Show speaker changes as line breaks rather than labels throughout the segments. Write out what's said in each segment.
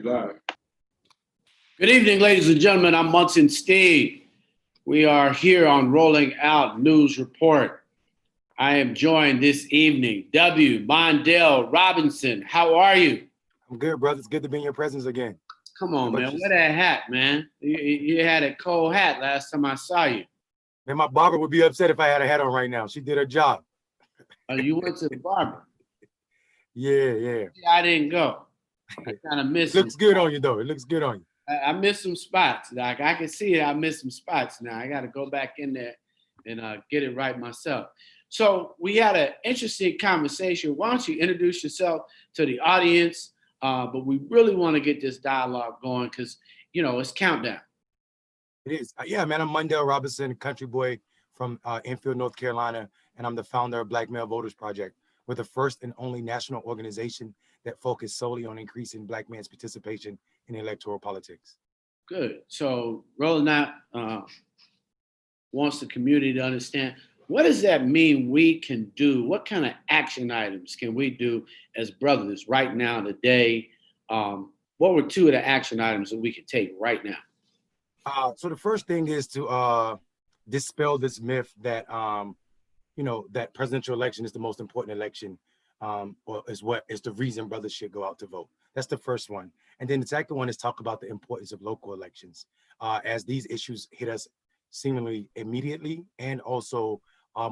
Live.
Good evening, ladies and gentlemen. I'm Munson Steve. We are here on Rolling Out News Report. I am joined this evening, W. Mondale Robinson. How are you?
I'm good, brother. It's good to be in your presence again.
Come on, man. Wear that hat, man. You had a cold hat last time I saw you.
Man, my barber would be upset if I had a hat on right now. She did her job.
Oh, you went to the barber?
Yeah.
I didn't go. I kind of missed
it. Looks good on you, though. It looks good on you.
I missed some spots. Like I can see it. I missed some spots now. I got to go back in there and get it right myself. So we had an interesting conversation. Why don't you introduce yourself to the audience? But we really want to get this dialogue going because, you know, it's countdown.
It is. Yeah, man, I'm Mondale Robinson, country boy from Enfield, North Carolina, and I'm the founder of Black Male Voters Project. We're the first and only national organization that focuses solely on increasing Black men's participation in electoral politics.
Good. So Rolling Out wants the community to understand, what does that mean we can do? What kind of action items can we do as brothers right now, today? What were two of the action items that we could take right now?
So the first thing is to dispel this myth that, that presidential election is the most important election, or is the reason brothers should go out to vote. That's the first one. And then the second one is talk about the importance of local elections, as these issues hit us seemingly immediately and also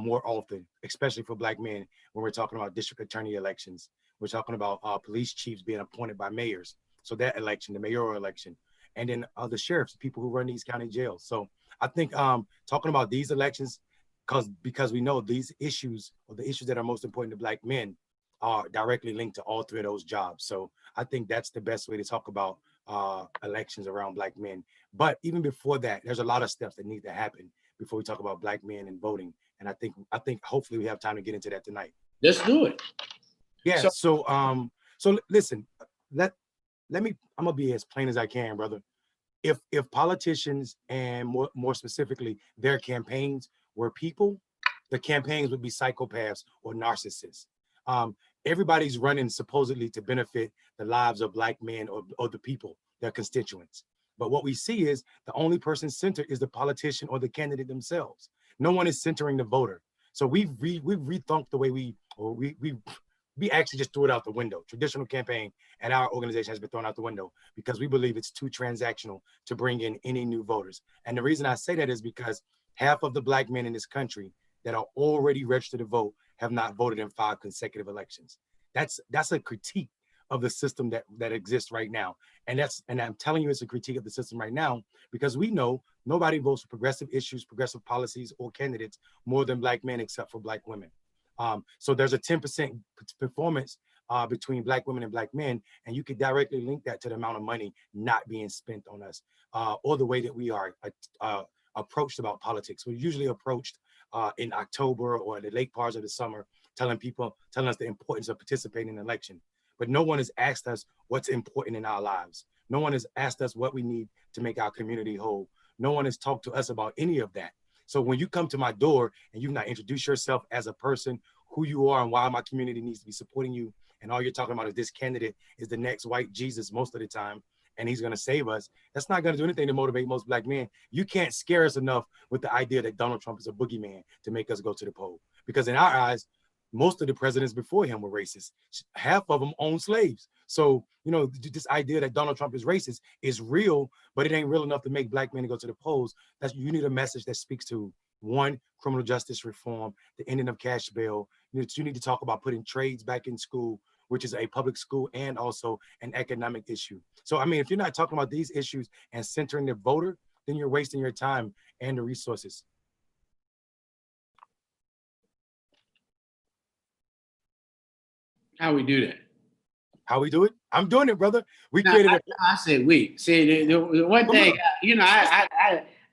more often, especially for Black men, when we're talking about district attorney elections. We're talking about police chiefs being appointed by mayors. So that election, the mayoral election, and then the sheriffs, people who run these county jails. So I think talking about these elections, because we know these issues, or the issues that are most important to Black men, are directly linked to all three of those jobs. So I think that's the best way to talk about elections around Black men. But even before that, there's a lot of steps that need to happen before we talk about Black men and voting. And I think hopefully we have time to get into that tonight.
Let's do it.
Yeah. So listen, I'm gonna be as plain as I can, brother. If politicians, and more specifically their campaigns, were people, the campaigns would be psychopaths or narcissists. Everybody's running supposedly to benefit the lives of Black men or the people, their constituents. But what we see is the only person centered is the politician or the candidate themselves. No one is centering the voter. So we've rethunk the way we actually just threw it out the window. Traditional campaign at our organization has been thrown out the window because we believe it's too transactional to bring in any new voters. And the reason I say that is because half of the Black men in this country that are already registered to vote have not voted in 5 consecutive elections. That's a critique of the system that exists right now. And I'm telling you, it's a critique of the system right now because we know nobody votes for progressive issues, progressive policies, or candidates more than Black men except for Black women. So there's a 10% performance between Black women and Black men, and you could directly link that to the amount of money not being spent on us, or the way that we are approached about politics. We're usually approached in October or the late parts of the summer, telling us the importance of participating in the election. But no one has asked us what's important in our lives. No one has asked us what we need to make our community whole. No one has talked to us about any of that. So when you come to my door and you've not introduced yourself as a person, who you are and why my community needs to be supporting you, and all you're talking about is this candidate is the next white Jesus most of the time, and he's gonna save us, that's not gonna do anything to motivate most Black men. You can't scare us enough with the idea that Donald Trump is a boogeyman to make us go to the poll. Because in our eyes, most of the presidents before him were racist. Half of them owned slaves. So, this idea that Donald Trump is racist is real, but it ain't real enough to make Black men go to the polls. You need a message that speaks to, one, criminal justice reform, the ending of cash bail. You need to talk about putting trades back in school, which is a public school and also an economic issue. So, I mean, if you're not talking about these issues and centering the voter, then you're wasting your time and the resources.
How we do that?
How we do it? I'm doing it, brother. I
said we. See, the one thing,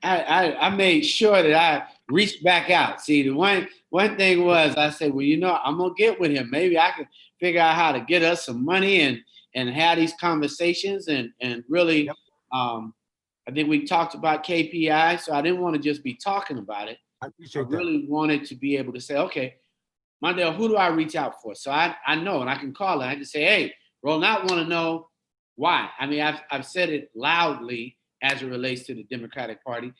I made sure that I reached back out. See, the one thing was I said, well, I'm gonna get with him. Maybe I can figure out how to get us some money and have these conversations and really. Yep. I think we talked about KPI, so I didn't want to just be talking about it.
I
really wanted to be able to say, okay, Mondale, who do I reach out for? So I know, and I can call it. I can say, hey, Rolling Out want to know Why? I mean, I've said it loudly as it relates to the Democratic Party.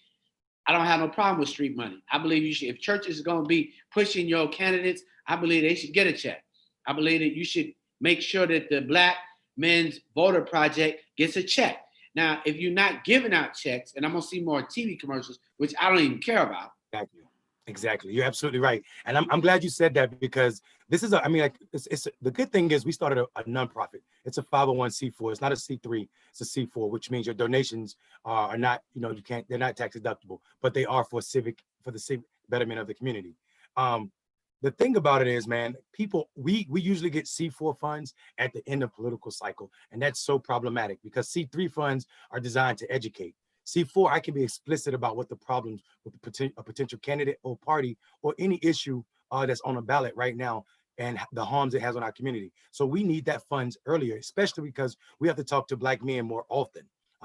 I don't have no problem with street money. I believe you should, if churches is going to be pushing your candidates, I believe they should get a check. I believe that you should make sure that the Black Men's Voter Project gets a check. Now, if you're not giving out checks, and I'm going to see more TV commercials, which I don't even care about.
Exactly. Exactly. You're absolutely right. And I'm glad you said that, because this is I mean, like, it's the good thing is we started a nonprofit. It's a 501c4. It's not a C3. It's a C4, which means your donations are not, they're not tax deductible, but they are for the civic betterment of the community. The thing about it is, man, we usually get C4 funds at the end of political cycle. And that's so problematic, because C3 funds are designed to educate. C4, I can be explicit about what the problems with a potential candidate or party or any issue that's on a ballot right now, and the harms it has on our community. So we need that funds earlier, especially because we have to talk to Black men more often.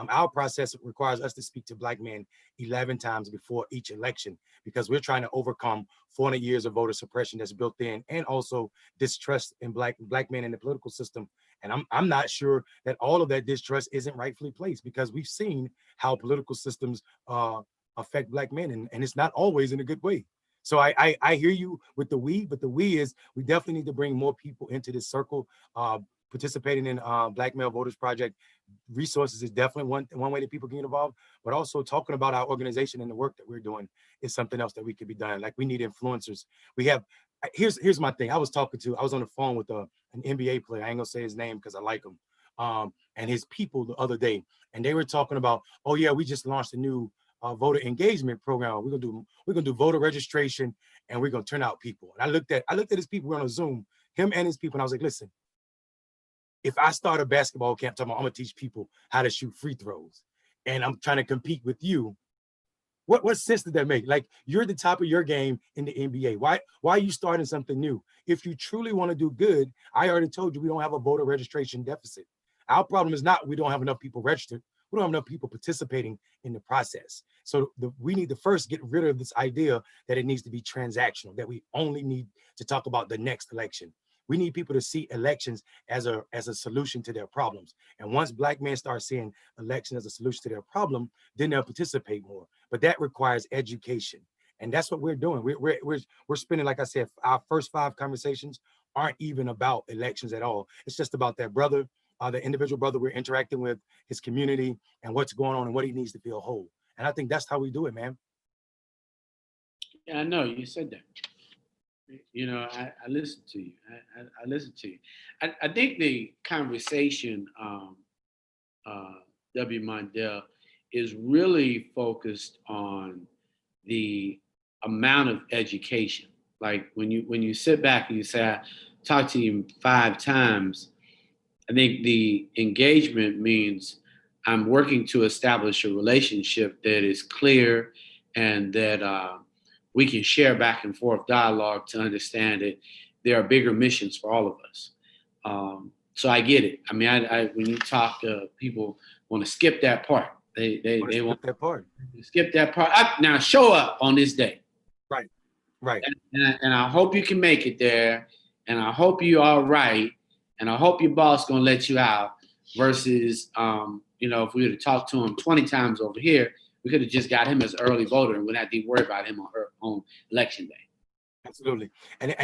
Our process requires us to speak to Black men 11 times before each election, because we're trying to overcome 400 years of voter suppression that's built in, and also distrust in Black men in the political system. And I'm not sure that all of that distrust isn't rightfully placed, because we've seen how political systems affect Black men, and it's not always in a good way. So I hear you with the we, but the we is we definitely need to bring more people into this circle. Participating in Black Male Voters Project resources is definitely one way that people can get involved, but also talking about our organization and the work that we're doing is something else that we could be done. Like, we need influencers. We have, here's my thing. I was on the phone with an NBA player. I ain't gonna say his name because I like him. And his people the other day, and they were talking about, oh yeah, we just launched a new voter engagement program. We're gonna do voter registration, and we're gonna turn out people. And I looked at his people. We're on a Zoom, him and his people, and I was like, listen, if I start a basketball camp talking about I'm gonna teach people how to shoot free throws, and I'm trying to compete with you, what sense did that make? Like, you're at the top of your game in the NBA. Why are you starting something new? If you truly want to do good, I already told you we don't have a voter registration deficit. Our problem is not we don't have enough people registered. We don't have enough people participating in the process. So we need to first get rid of this idea that it needs to be transactional, that we only need to talk about the next election. We need people to see elections as a solution to their problems. And once Black men start seeing election as a solution to their problem, then they'll participate more. But that requires education. And that's what we're doing. We're spending, like I said, our first 5 conversations aren't even about elections at all. It's just about that brother, the individual brother we're interacting with, his community, and what's going on and what he needs to feel whole. And I think that's how we do it, man.
Yeah, I know you said that. I listened to you. I listened to you. I think the conversation, W. Mondale, is really focused on the amount of education. Like, when you sit back and you say, I talked to you 5 times, I think the engagement means I'm working to establish a relationship that is clear, and that we can share back and forth dialogue to understand that there are bigger missions for all of us. So I get it. I mean, I when you talk, people want to skip that part. They want
that part.
to skip that part. Now show up on this day.
Right.
And I hope you can make it there. And I hope you're all right. And I hope your boss gonna let you out. Versus, if we would have talked to him 20 times over here, we could have just got him as an early voter and wouldn't have to worry about him on election day.
Absolutely. And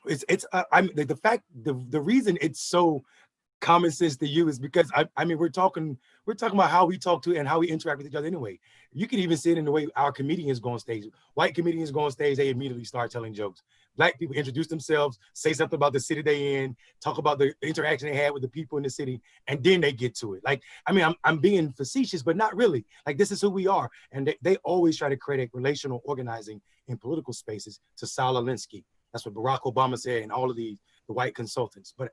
it's the reason it's so common sense to you is because I mean we're talking about how we talk to and how we interact with each other anyway. You can even see it in the way our comedians go on stage. White comedians go on stage, they immediately start telling jokes. Black people introduce themselves, say something about the city they in, talk about the interaction they had with the people in the city, and then they get to it. Like, I mean, I'm being facetious, but not really. Like, this is who we are. And they always try to create relational organizing in political spaces to Saul Alinsky. That's what Barack Obama said, and all of the white consultants. But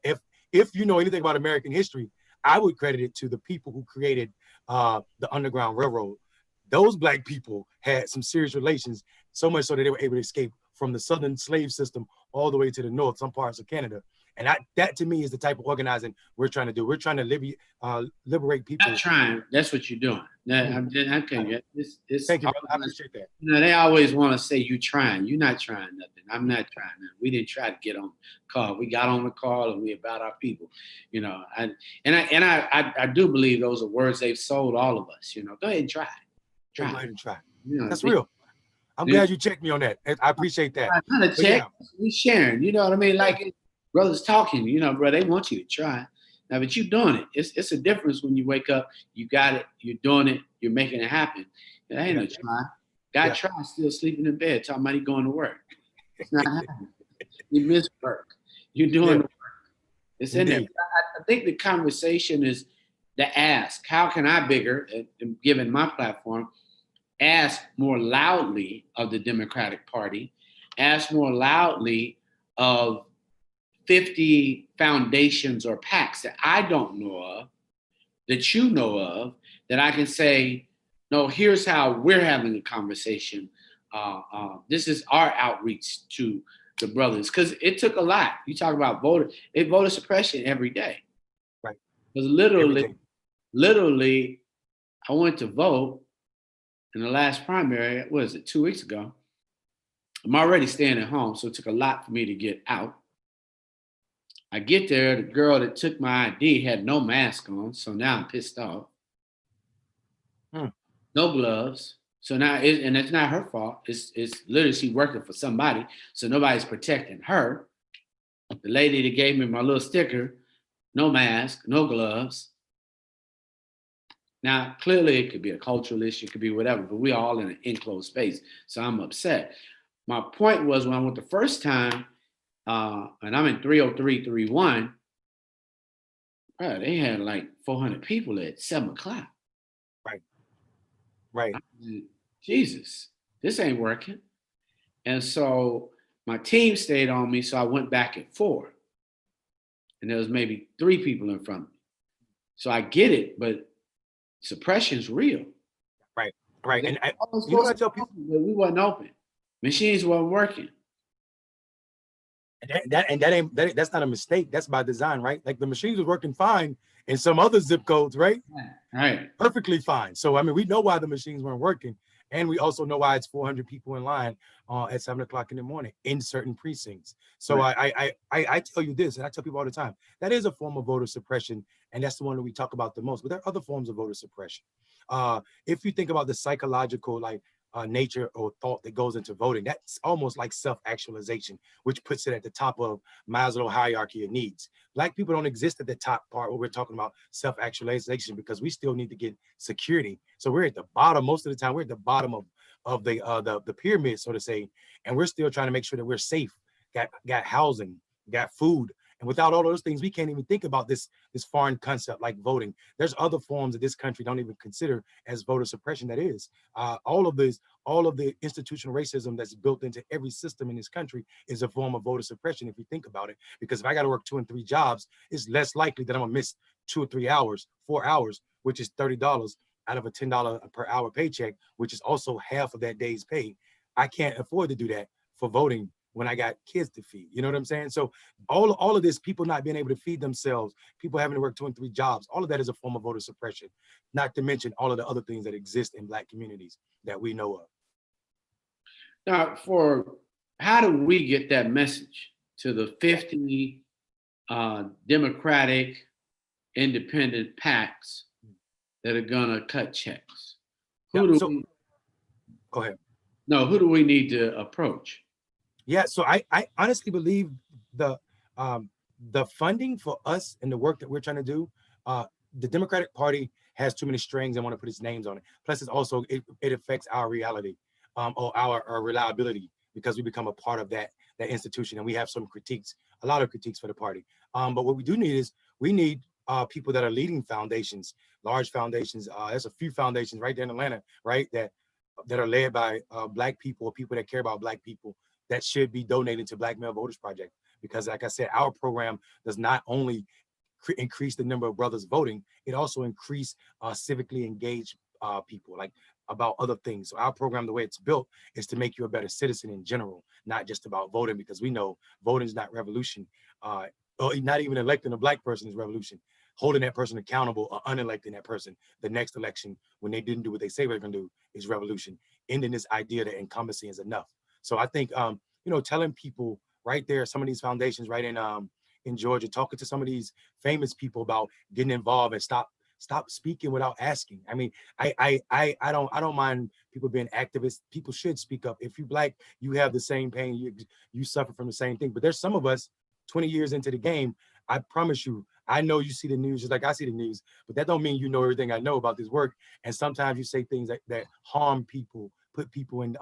if you know anything about American history, I would credit it to the people who created the Underground Railroad. Those Black people had some serious relations, so much so that they were able to escape from the Southern slave system all the way to the north, some parts of Canada. And that to me is the type of organizing we're trying to do. We're trying to liberate people.
Not trying. That's what you're doing. I can't get this.
Thank you, brother. I appreciate that.
You know, they always want to say you trying. You're not trying nothing. I'm not trying nothing. We didn't try to get on the call. We got on the call and we about our people. You know, I do believe those are words they've sold all of us. You know, go ahead and try.
Go ahead and try.
You know,
that's real. I'm glad you checked me on that. I appreciate that.
Not a check. We sharing. You know what I mean? Like brothers talking. You know, bro. They want you to try. Now, but you're doing it. It's a difference when you wake up, you got it, you're doing it, you're making it happen. That ain't no try. Guy try still sleeping in bed, talking about he going to work. It's not happening. You miss work. You're doing the work. It's in there. I think the conversation is to ask, how can I bigger, given my platform, ask more loudly of the Democratic Party, ask more loudly of 50 foundations or PACs that I don't know of, that you know of, that I can say, no, here's how we're having a conversation. This is our outreach to the brothers. Because it took a lot. You talk about voter suppression every day.
Right.
Because literally, I went to vote in the last primary, what is it, 2 weeks ago. I'm already staying at home, so it took a lot for me to get out. I get there, the girl that took my ID had no mask on, so now I'm pissed off. No gloves. So now, and it's not her fault. It's literally she working for somebody, so nobody's protecting her. The lady that gave me my little sticker, no mask, no gloves. Now, clearly it could be a cultural issue, it could be whatever, but we're all in an enclosed space, so I'm upset. My point was when I went the first time, and I'm in 30331, bro, they had like 400 people at 7 o'clock.
Right.
Jesus, this ain't working. And so my team stayed on me, so I went back at 4. And there was maybe 3 people in front of me. So I get it, but suppression's real.
Right. And you know what I tell people?
We wasn't open. Machines weren't working.
That's not a mistake. That's by design, right? Like the machines was working fine in some other zip codes, right?
Right.
Perfectly fine. So I mean, we know why the machines weren't working, and we also know why it's 400 people in line at 7 o'clock in the morning in certain precincts. So right. I tell you this, and I tell people all the time, that is a form of voter suppression, and that's the one that we talk about the most. But there are other forms of voter suppression. If you think about the psychological, nature or thought that goes into voting, that's almost like self-actualization, which puts it at the top of Maslow hierarchy of needs. Black people don't exist at the top part where we're talking about self-actualization because we still need to get security. So we're at the bottom most of the time. We're at the bottom of the pyramid, so to say, and we're still trying to make sure that we're safe, got housing, got food. And without all those things, we can't even think about this foreign concept like voting. There's other forms that this country don't even consider as voter suppression. That is, all of the institutional racism that's built into every system in this country is a form of voter suppression if you think about it. Because if I got to work 2 and 3 jobs, it's less likely that I'm gonna miss 2 or 3 hours, 4 hours, which is $30 out of a $10 per hour paycheck, which is also half of that day's pay. I can't afford to do that for voting when I got kids to feed. You know what I'm saying? So all of this, people not being able to feed themselves, people having to work 2 and 3 jobs, all of that is a form of voter suppression, not to mention all of the other things that exist in Black communities that we know of.
Now, how do we get that message to the 50 Democratic independent PACs that are gonna cut checks? Go ahead. No, who do we need to approach?
Yeah, so I honestly believe the funding for us and the work that we're trying to do, the Democratic Party has too many strings and want to put its names on it. Plus, it affects our reality or our reliability because we become a part of that institution, and we have some critiques, a lot of critiques for the party. But what we do need is we need people that are leading foundations, large foundations. There's a few foundations right there in Atlanta, right, that are led by Black people or people that care about Black people, that should be donated to Black Male Voters Project. Because like I said, our program does not only increase the number of brothers voting, it also increase civically engaged people, like about other things. So our program, the way it's built, is to make you a better citizen in general, not just about voting, because we know voting is not revolution. or not even electing a black person is revolution. Holding that person accountable or unelecting that person the next election when they didn't do what they say they're gonna do is revolution. Ending this idea that incumbency is enough. So I think telling people right there, some of these foundations right in Georgia, talking to some of these famous people about getting involved and stop speaking without asking. I mean, I don't mind people being activists. People should speak up. If you black, you have the same pain. You suffer from the same thing. But there's some of us 20 years into the game. I promise you, I know you see the news just like I see the news, but that don't mean you know everything I know about this work. And sometimes you say things that harm people, put people in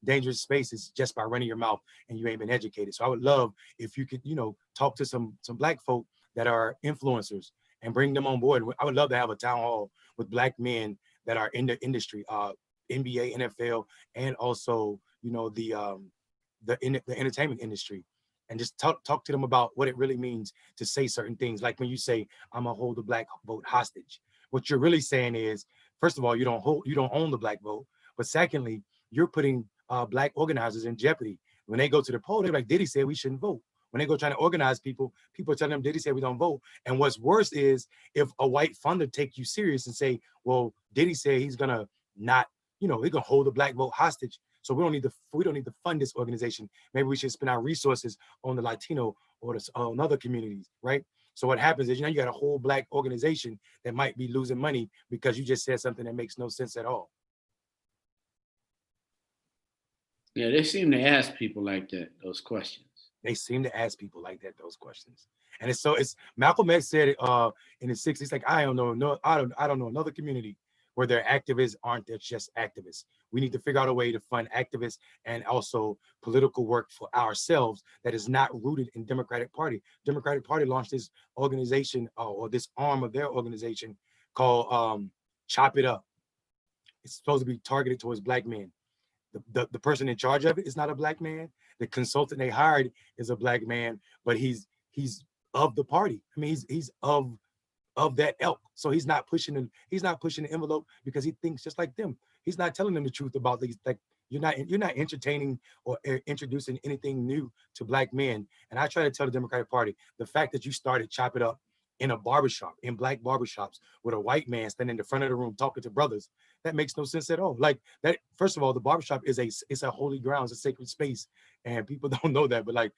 dangerous spaces just by running your mouth, and you ain't been educated. So I would love if you could, talk to some black folk that are influencers and bring them on board. I would love to have a town hall with black men that are in the industry, NBA, NFL, and also, the entertainment industry, and just talk to them about what it really means to say certain things. Like when you say, I'm gonna hold the black vote hostage. What you're really saying is, first of all, you don't own the black vote. But secondly, you're putting black organizers in jeopardy. When they go to the poll, they're like, Diddy said we shouldn't vote. When they go trying to organize people, people are telling them Diddy said we don't vote. And what's worse is if a white funder take you serious and say, well, Diddy said he's gonna not, he's gonna hold the black vote hostage. So we don't need to fund this organization. Maybe we should spend our resources on the Latino or on other communities, right? So what happens is, you got a whole black organization that might be losing money because you just said something that makes no sense at all.
Yeah, they seem to ask people like that, those questions.
They seem to ask people like that those questions. And it's Malcolm X said it in the 60s, like, I don't know another community where their activists aren't just activists. We need to figure out a way to fund activists and also political work for ourselves that is not rooted in Democratic Party. Democratic Party launched this organization or this arm of their organization called Chop It Up. It's supposed to be targeted towards black men. The person in charge of it is not a black man. The consultant they hired is a black man, but he's of the party. I mean, he's of that ilk. So he's not pushing the envelope because he thinks just like them. He's not telling them the truth about these. Like, you're not entertaining or introducing anything new to black men. And I try to tell the Democratic Party, the fact that you started Chop It Up in a barbershop, in black barbershops, with a white man standing in the front of the room talking to brothers, that makes no sense at all. Like that, first of all, the barbershop is a holy ground, it's a sacred space. And people don't know that, but like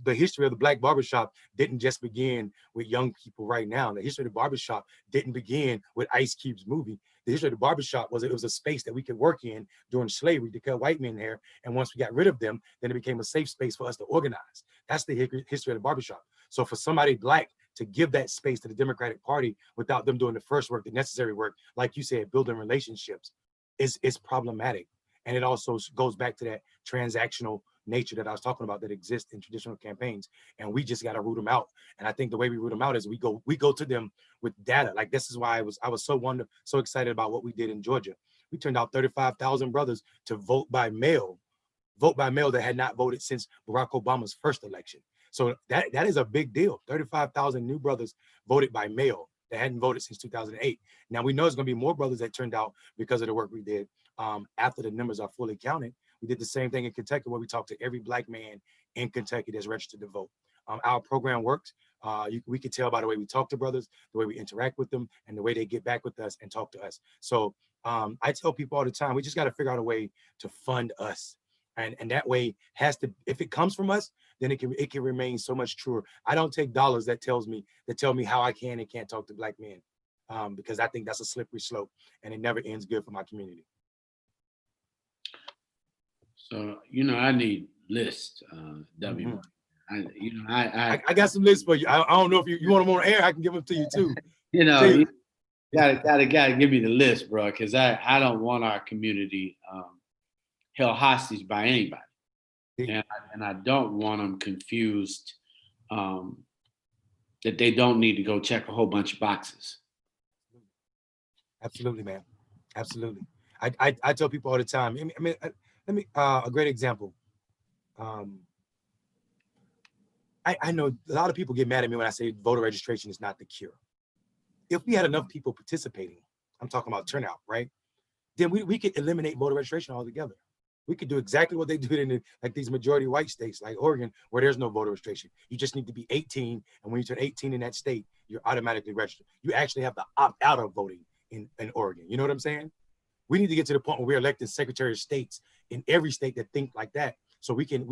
the history of the black barbershop didn't just begin with young people right now. The history of the barbershop didn't begin with Ice Cube's movie. The history of the barbershop was a space that we could work in during slavery to cut white men hair. And once we got rid of them, then it became a safe space for us to organize. That's the history of the barbershop. So for somebody black to give that space to the Democratic Party without them doing the first work, the necessary work, like you said, building relationships, is problematic. And it also goes back to that transactional nature that I was talking about that exists in traditional campaigns. And we just got to root them out. And I think the way we root them out is we go to them with data. Like, this is why I was so excited about what we did in Georgia. We turned out 35,000 brothers to vote by mail that had not voted since Barack Obama's first election. So that is a big deal. 35,000 new brothers voted by mail that hadn't voted since 2008. Now we know there's going to be more brothers that turned out because of the work we did after the numbers are fully counted. We did the same thing in Kentucky, where we talked to every black man in Kentucky that's registered to vote. Our program works. We can tell by the way we talk to brothers, the way we interact with them, and the way they get back with us and talk to us. So I tell people all the time, we just got to figure out a way to fund us. And that way if it comes from us, then it can remain so much truer. I don't take dollars that tell me how I can and can't talk to black men, because I think that's a slippery slope and it never ends good for my community.
So, I need lists, W.
I got some lists for you. I don't know if you want them on air. I can give them to you too.
You gotta give me the list, bro, because I don't want our community held hostage by anybody, and I don't want them confused that they don't need to go check a whole bunch of boxes.
Absolutely, man. Absolutely. I tell people all the time. Let me a great example. I know a lot of people get mad at me when I say voter registration is not the cure. If we had enough people participating, I'm talking about turnout, right? Then we could eliminate voter registration altogether. We could do exactly what they do in like these majority white states like Oregon, where there's no voter registration. You just need to be 18, and when you turn 18 in that state, you're automatically registered. You actually have to opt out of voting in Oregon. You know what I'm saying? We need to get to the point where we're electing Secretary of States in every state that think like that, so we can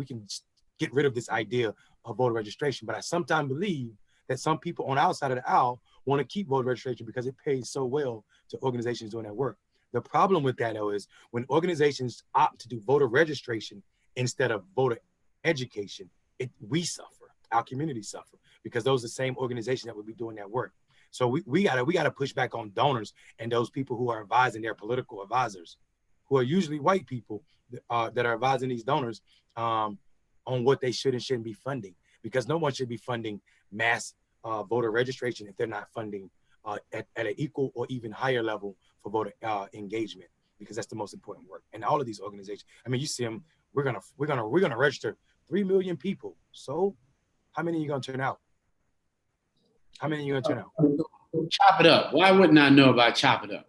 get rid of this idea of voter registration. But I sometimes believe that some people on our side of the aisle want to keep voter registration because it pays so well to organizations doing that work. The problem with that, though, is when organizations opt to do voter registration instead of voter education, we suffer, our communities suffer, because those are the same organizations that would be doing that work. So we gotta push back on donors and those people who are advising their political advisors, who are usually white people that are advising these donors on what they should and shouldn't be funding, because no one should be funding mass voter registration if they're not funding at an equal or even higher level for voter engagement, because that's the most important work. And all of these organizations, I mean, you see them. We're gonna register 3 million people. So, how many are you gonna turn out? How many are you gonna turn out?
Chop It Up. Why wouldn't I know about Chop It Up?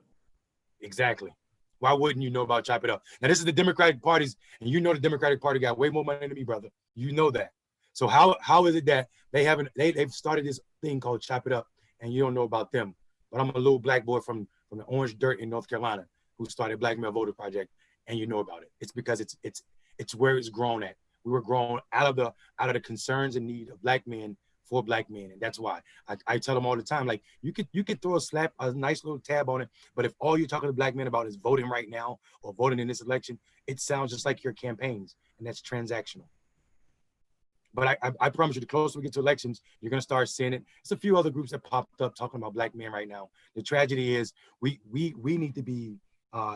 Exactly. Why wouldn't you know about Chop It Up? Now, this is the Democratic Party's, and you know the Democratic Party got way more money than me, brother. You know that. So how is it that they've started this thing called Chop It Up, and you don't know about them? But I'm a little black boy from the orange dirt in North Carolina who started Black Male Voter Project, and you know about it. It's because it's where it's grown at. We were grown out of the concerns and need of black men for black men, and that's why I tell them all the time, like, you could throw a nice little tab on it, but if all you're talking to black men about is voting right now or voting in this election, it sounds just like your campaigns, and that's transactional. But I promise you, the closer we get to elections, you're going to start seeing it. There's a few other groups that popped up talking about black men right now. The tragedy is we need to be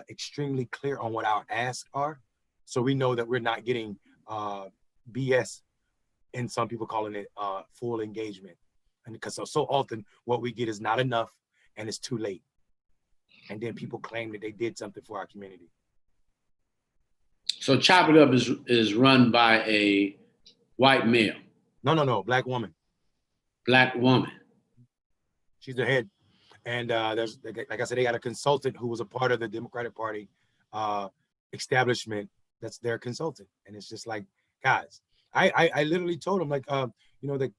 extremely clear on what our asks are, so we know that we're not getting BS, and some people calling it full engagement. And because so often what we get is not enough and it's too late. And then people claim that they did something for our community.
So Chop It Up is run by a white male.
No, black woman.
Black woman.
She's the head. And there's, like I said, they got a consultant who was a part of the Democratic Party establishment that's their consultant. And it's just like, guys, I literally told them, like, that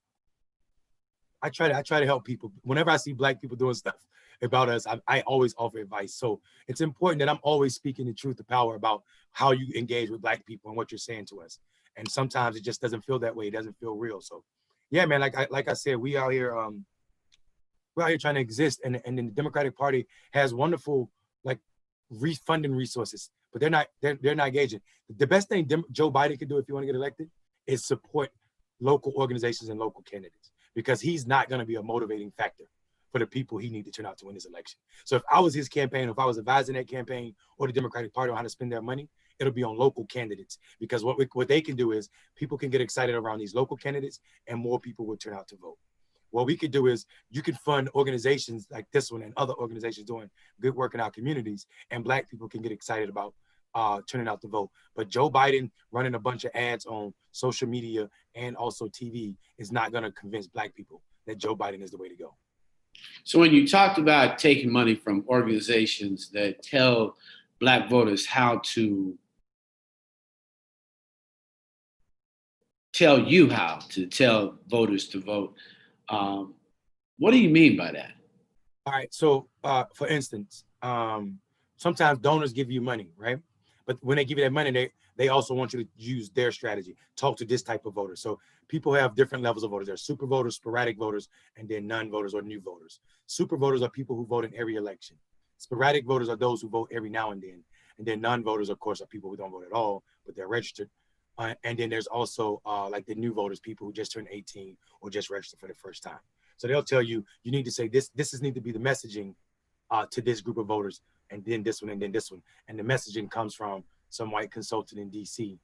I try to help people. Whenever I see black people doing stuff about us, I always offer advice. So it's important that I'm always speaking the truth to power about how you engage with black people and what you're saying to us. And sometimes it just doesn't feel that way. It doesn't feel real. So yeah, man, like I said, we're out here trying to exist. And then the Democratic Party has wonderful, like, refunding resources, but they're not engaging. The best thing Joe Biden could do if you want to get elected is support local organizations and local candidates, because he's not going to be a motivating factor for the people he needs to turn out to win this election. So if I was his campaign, if I was advising that campaign or the Democratic Party on how to spend their money, it'll be on local candidates, because what they can do is people can get excited around these local candidates and more people will turn out to vote. What we could do is you could fund organizations like this one and other organizations doing good work in our communities, and black people can get excited about turning out to vote. But Joe Biden running a bunch of ads on social media and also TV is not going to convince black people that Joe Biden is the way to go.
So when you talked about taking money from organizations that tell black voters how to tell you how to tell voters to vote, what do you mean by that?
All right. So for instance, sometimes donors give you money, right? But when they give you that money, they also want you to use their strategy. Talk to this type of voter. So people have different levels of voters. There's super voters, sporadic voters, and then non-voters or new voters. Super voters are people who vote in every election. Sporadic voters are those who vote every now and then. And then non-voters, of course, are people who don't vote at all, but they're registered. And then there's also like the new voters, people who just turned 18 or just registered for the first time. So they'll tell you, you need to say this need to be the messaging to this group of voters, and then this one, and then this one. And the messaging comes from some white consultant in DC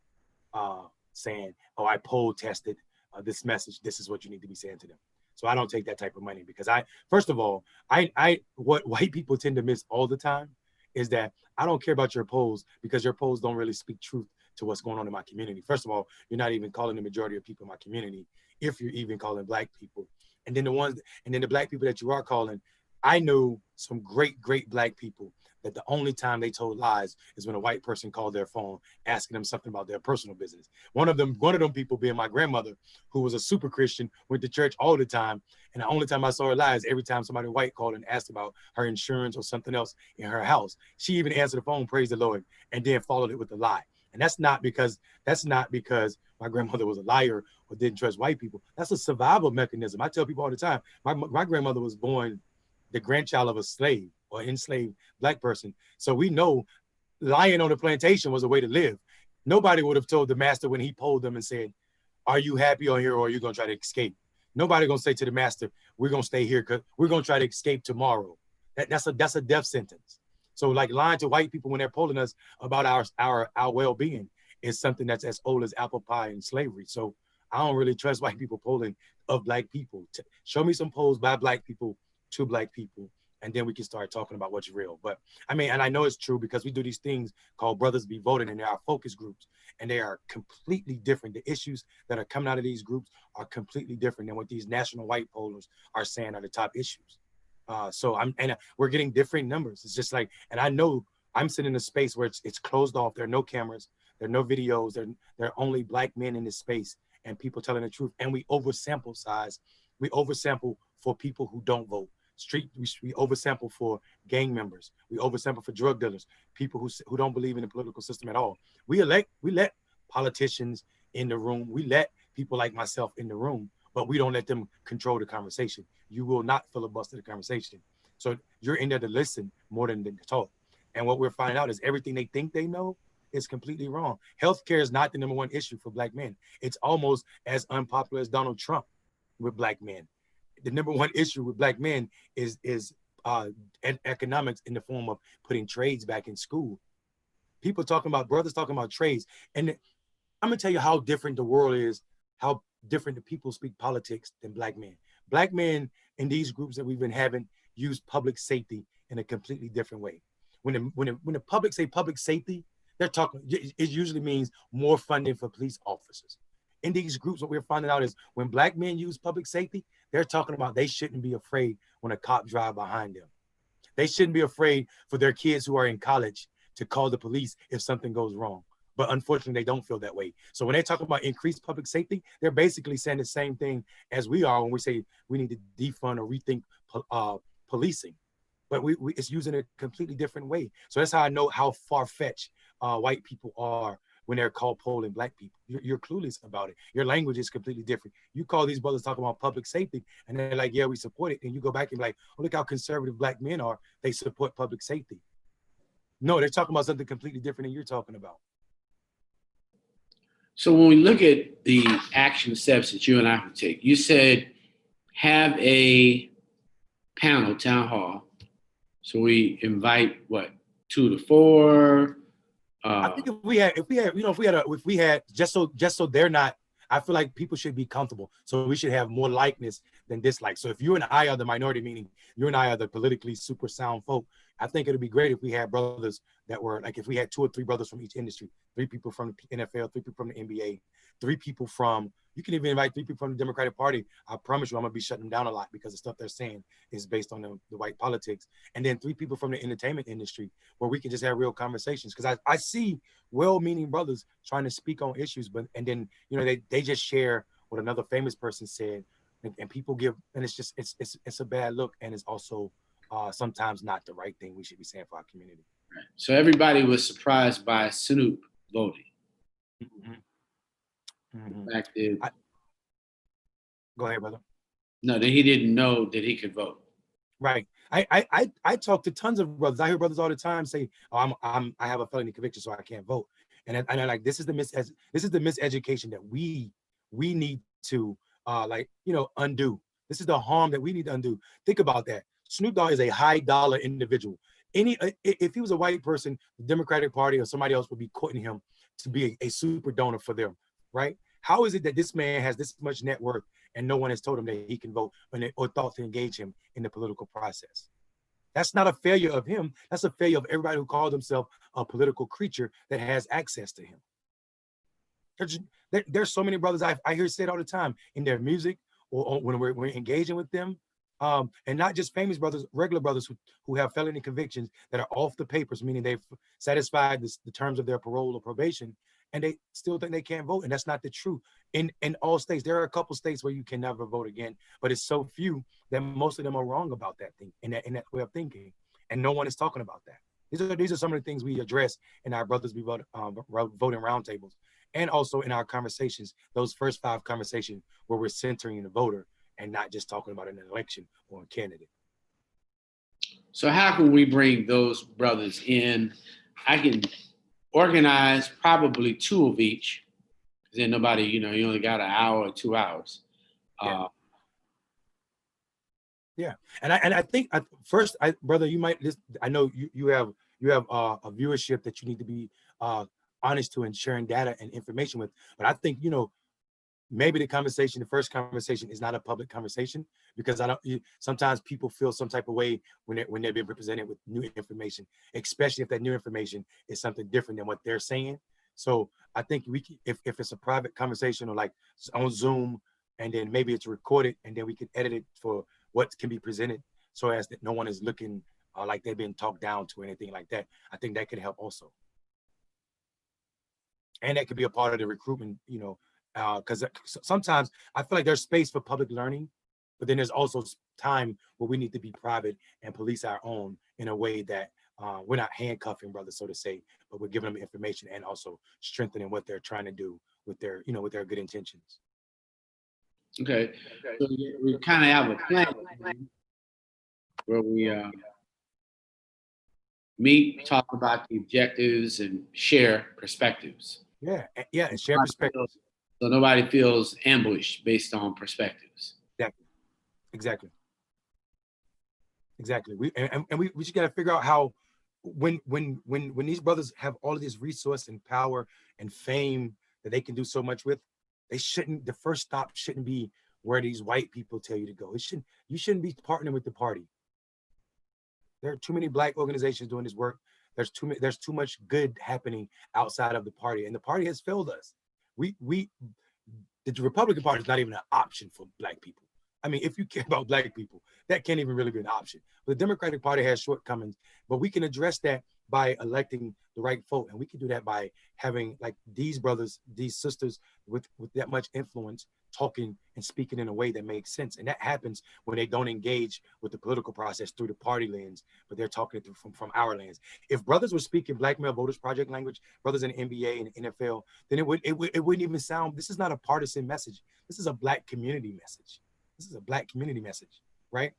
saying, oh, I poll tested this message. This is what you need to be saying to them. So I don't take that type of money, because first of all, what white people tend to miss all the time is that I don't care about your polls, because your polls don't really speak truth to what's going on in my community. First of all, you're not even calling the majority of people in my community, if you're even calling black people. And then the black people that you are calling, I know some great black people that the only time they told lies is when a white person called their phone asking them something about their personal business. One of them people being my grandmother, who was a super Christian, went to church all the time. And the only time I saw her lie is every time somebody white called and asked about her insurance or something else in her house. She even answered the phone, praise the Lord, and then followed it with a lie. And that's not because my grandmother was a liar or didn't trust white people. That's a survival mechanism. I tell people all the time, my grandmother was born the grandchild of a slave or enslaved black person. So we know lying on the plantation was a way to live. Nobody would have told the master when he pulled them and said, are you happy on here or are you gonna try to escape? Nobody gonna say to the master, we're gonna stay here because we're gonna try to escape tomorrow. That's a death sentence. So like lying to white people when they're polling us about our well-being is something that's as old as apple pie and slavery. So I don't really trust white people polling of black people. Show me some polls by black people to black people, and then we can start talking about what's real. But I mean, and I know it's true because we do these things called Brothers Be Voting, and there are focus groups, and they are completely different. The issues that are coming out of these groups are completely different than what these national white pollers are saying are the top issues. So we're getting different numbers. It's just like, and I know I'm sitting in a space where it's closed off. There are no cameras, there are no videos, there are only black men in this space and people telling the truth. And we oversample size. We oversample for people who don't vote. We oversample for gang members. We oversample for drug dealers, people who don't believe in the political system at all. We let politicians in the room. We let people like myself in the room, but we don't let them control the conversation. You will not filibuster the conversation. So you're in there to listen more than to talk. And what we're finding out is everything they think they know is completely wrong. Healthcare is not the number one issue for black men. It's almost as unpopular as Donald Trump with black men. The number one issue with black men is economics in the form of putting trades back in school. Brothers talking about trades. And I'm gonna tell you how different the world is, how different the people speak politics than black men. Black men in these groups that we've been having use public safety in a completely different way. When the public say public safety, they're talking, it usually means more funding for police officers. In these groups, what we're finding out is when black men use public safety, they're talking about they shouldn't be afraid when a cop drives behind them. They shouldn't be afraid for their kids who are in college to call the police if something goes wrong. But unfortunately, they don't feel that way. So when they talk about increased public safety, they're basically saying the same thing as we are when we say we need to defund or rethink policing. But it's using a completely different way. So that's how I know how far-fetched white people are when they're called polling black people. You're clueless about it. Your language is completely different. You call these brothers talking about public safety, and they're like, yeah, we support it. And you go back and be like, oh, look how conservative black men are. They support public safety. No, they're talking about something completely different than you're talking about.
So when we look at the action steps that you and I would take, you said have a panel, town hall. So we invite what, 2 to 4?
I think if we had just so they're not, I feel like people should be comfortable. So we should have more likeness than dislike. So if you and I are the minority, meaning you and I are the politically super sound folk, I think it'd be great if we had brothers that were like, if we had 2 or 3 brothers from each industry, 3 people from the NFL, 3 people from the NBA, 3 people from, you can even invite 3 people from the Democratic Party. I promise you, I'm gonna be shutting them down a lot because the stuff they're saying is based on the white politics. And then 3 people from the entertainment industry where we can just have real conversations. Because I see well-meaning brothers trying to speak on issues, and then, you know, they just share what another famous person said, and people give, and it's just, it's a bad look, and it's also sometimes not the right thing we should be saying for our community.
Right. So everybody was surprised by Snoop voting.
Mm-hmm. Mm-hmm.
The fact is,
go ahead, brother.
No, that he didn't know that he could vote.
Right. I talk to tons of brothers. I hear brothers all the time say, "Oh, I have a felony conviction, so I can't vote." And I'm like, this is the miseducation that we need to undo. This is the harm that we need to undo. Think about that. Snoop Dogg is a high dollar individual. If he was a white person, the Democratic Party or somebody else would be courting him to be a super donor for them, right? How is it that this man has this much net worth and no one has told him that he can vote or thought to engage him in the political process? That's not a failure of him. That's a failure of everybody who calls himself a political creature that has access to him. There's so many brothers I hear say it all the time in their music or when we're engaging with them. And not just famous brothers, regular brothers who have felony convictions that are off the papers, meaning they've satisfied the terms of their parole or probation, and they still think they can't vote. And that's not the truth. In all states, there are a couple states where you can never vote again, but it's so few that most of them are wrong about that thing and that way of thinking. And no one is talking about that. These are some of the things we address in our Brothers Be Voting roundtables, and also in our conversations, those first 5 conversations where we're centering the voter and not just talking about an election or a candidate.
So how can we bring those brothers in? I can organize probably 2 of each. Then nobody, you only got an hour or 2 hours.
Yeah, and I think first, brother, you might just, I know you have a viewership that you need to be honest to and sharing data and information with. But I think maybe the first conversation is not a public conversation, because sometimes people feel some type of way when they're being represented with new information, especially if that new information is something different than what they're saying. So I think if it's a private conversation or like on Zoom, and then maybe it's recorded, and then we can edit it for what can be presented, so as that no one is looking like they've been talked down to or anything like that. I think that could help also, and that could be a part of the recruitment. Because sometimes I feel like there's space for public learning, but then there's also time where we need to be private and police our own in a way that we're not handcuffing brothers, so to say, but we're giving them information and also strengthening what they're trying to do with their good intentions.
Okay. So we kind of have a plan where we meet, talk about the objectives, and share perspectives.
Yeah, and share perspectives.
So nobody feels ambushed based on perspectives.
Exactly. We just got to figure out how, when these brothers have all of this resource and power and fame that they can do so much with, the first stop shouldn't be where these white people tell you to go. You shouldn't be partnering with the party. There are too many Black organizations doing this work. There's too much good happening outside of the party, and the party has failed us. The Republican Party is not even an option for Black people. I mean, if you care about Black people, that can't even really be an option. But the Democratic Party has shortcomings, but we can address that by electing the right folk. And we can do that by having like these brothers, these sisters with that much influence, talking and speaking in a way that makes sense. And that happens when they don't engage with the political process through the party lens, but they're talking it from our lens. If brothers were speaking Black Male Voters Project language, brothers in the NBA and NFL, then it wouldn't even sound, this is not a partisan message. This is a Black community message. This is a Black community message, right?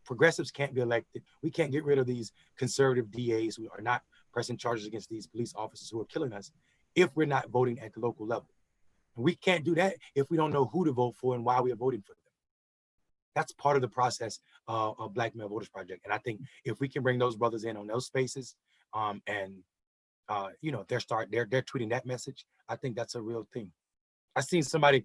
Progressives can't be elected. We can't get rid of these conservative DAs who are not pressing charges against these police officers who are killing us if we're not voting at the local level. And we can't do that if we don't know who to vote for and why we are voting for them. That's part of the process of Black Male Voters Project. And I think if we can bring those brothers in on those spaces, they're tweeting that message, I think that's a real thing. I seen somebody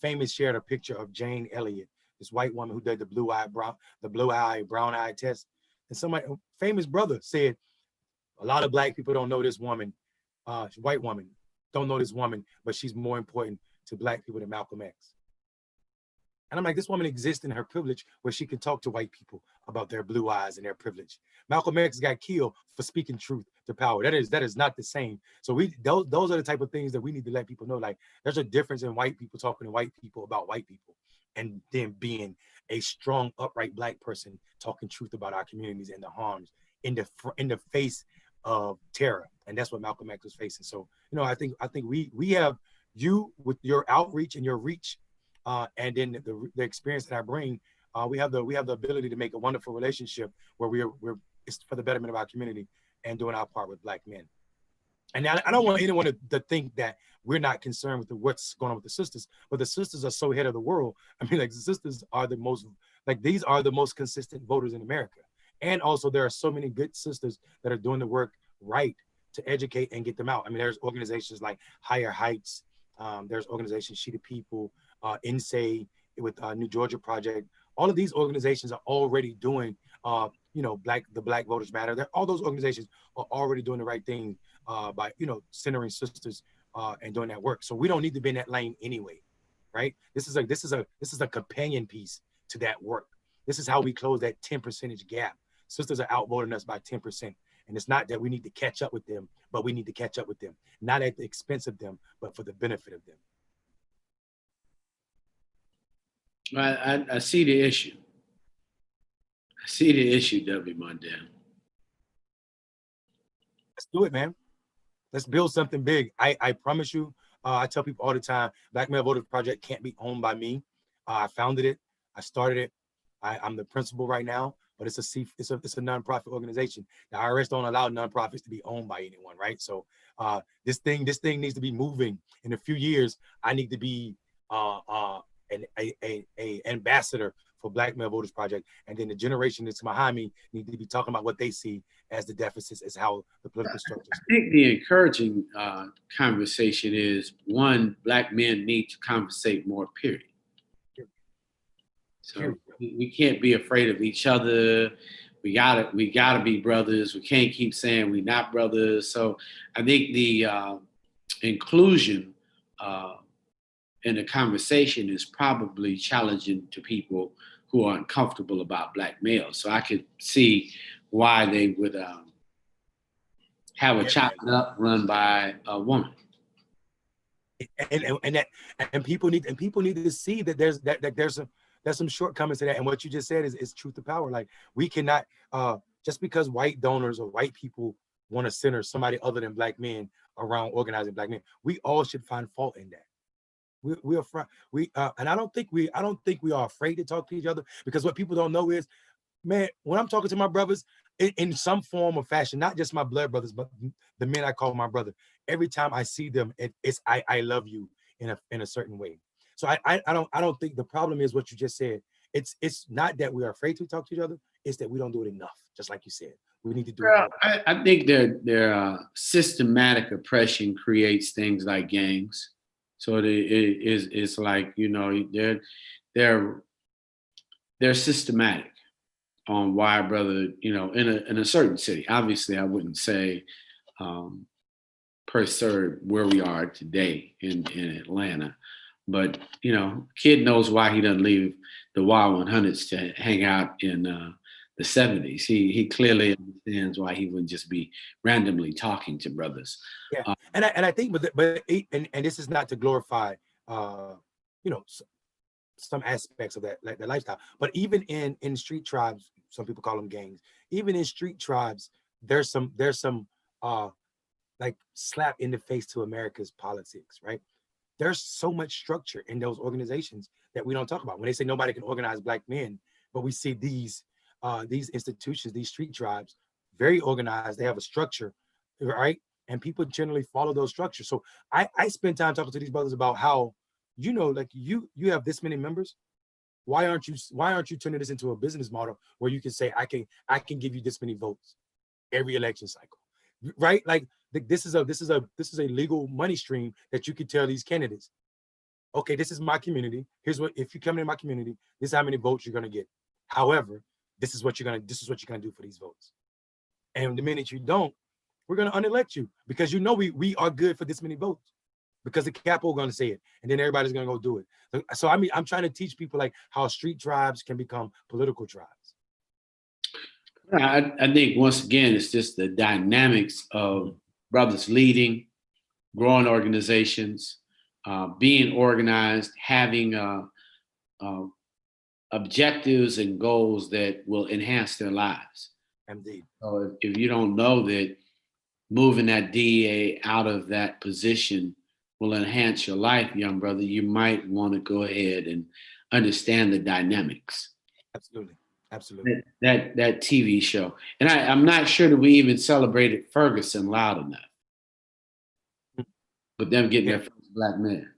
famous shared a picture of Jane Elliott, this white woman who did the blue eye brown eye test. And somebody, famous brother, said a lot of Black people don't know this woman, white woman, don't know this woman, but she's more important to Black people than Malcolm X. And I'm like, this woman exists in her privilege where she can talk to white people about their blue eyes and their privilege. Malcolm X got killed for speaking truth to power. That is not the same. So those are the type of things that we need to let people know. Like, there's a difference in white people talking to white people about white people, and then being a strong, upright Black person talking truth about our communities and the harms in the face of terror. And that's what Malcolm X was facing. So, I think we have you with your outreach and your reach, and then the experience that I bring. We have the ability to make a wonderful relationship where it's for the betterment of our community and doing our part with Black men. And I don't want anyone to think that we're not concerned with what's going on with the sisters, but the sisters are so ahead of the world. I mean, like, the sisters are these are the most consistent voters in America. And also there are so many good sisters that are doing the work right to educate and get them out. I mean, there's organizations like Higher Heights. There's organizations, She the People, INSAE with New Georgia Project. All of these organizations are already doing, the Black Voters Matter. All those organizations are already doing the right thing by, centering sisters and doing that work. So we don't need to be in that lane anyway. right? This is a companion piece to that work. This is how we close that 10% gap. Sisters are outvoting us by 10%. And it's not that we need to catch up with them, but we need to catch up with them, not at the expense of them, but for the benefit of them.
I see the issue. I see the issue, W. Mondale.
Let's do it, man. Let's build something big. I promise you, I tell people all the time, Black Male Voters Project can't be owned by me. I founded it. I started it. I'm the principal right now, but it's a nonprofit organization. The IRS don't allow nonprofits to be owned by anyone, right? So this thing needs to be moving. In a few years, I need to be an ambassador for Black Male Voters Project, and then the generation that's behind me need to be talking about what they see as the deficits, as how the political structure.
I think the encouraging conversation is, one, Black men need to conversate more, period. So we can't be afraid of each other. We gotta be brothers. We can't keep saying we're not brothers. So I think the inclusion in the conversation is probably challenging to people who are uncomfortable about Black males. So I could see why they would have a chop it up run by a woman.
And people need to see that there's some shortcomings to that. And what you just said is truth to power. Like, we cannot just because white donors or white people want to center somebody other than Black men around organizing Black men, we all should find fault in that. And I don't think we are afraid to talk to each other, because what people don't know is, man, when I'm talking to my brothers in some form or fashion, not just my blood brothers, but the men I call my brother, every time I see them, it's I love you in a certain way. So I don't think the problem is what you just said. It's not that we are afraid to talk to each other, it's that we don't do it enough. Just like you said, we need to do it.
I think their systematic oppression creates things like gangs. So it's like, you know, they're systematic on why a brother, you know, in a certain city. Obviously, I wouldn't say per se where we are today in Atlanta, but you know, kid knows why he doesn't leave the Wild 100s to hang out in the 70s. He clearly understands why he wouldn't just be randomly talking to brothers.
Yeah, and I think, but this is not to glorify, you know, some aspects of that, like the lifestyle. But even in street tribes, some people call them gangs. Even in street tribes, there's some like slap in the face to America's politics, right? There's so much structure in those organizations that we don't talk about. When they say nobody can organize Black men, but we see these institutions, these street tribes, very organized. They have a structure, right? And people generally follow those structures. So I spend time talking to these brothers about how, you know, like you have this many members. Why aren't you turning this into a business model where you can say, I can give you this many votes every election cycle, right? Like this is a legal money stream that you could tell these candidates, okay, this is my community. Here's what, if you come in my community, this is how many votes you're gonna get. However, this is what you're gonna do for these votes. And the minute you don't, we're gonna unelect you, because you know we are good for this many votes, because the capital going to say it, and then everybody's going to go do it. So I mean, I'm trying to teach people like how street tribes can become political tribes.
I think once again, it's just the dynamics of brothers leading, growing organizations, being organized, having objectives and goals that will enhance their lives.
Indeed.
So if you don't know that moving that DEA out of that position will enhance your life, young brother, you might want to go ahead and understand the dynamics.
Absolutely.
That TV show. And I'm not sure that we even celebrated Ferguson loud enough. But them getting their first Black man.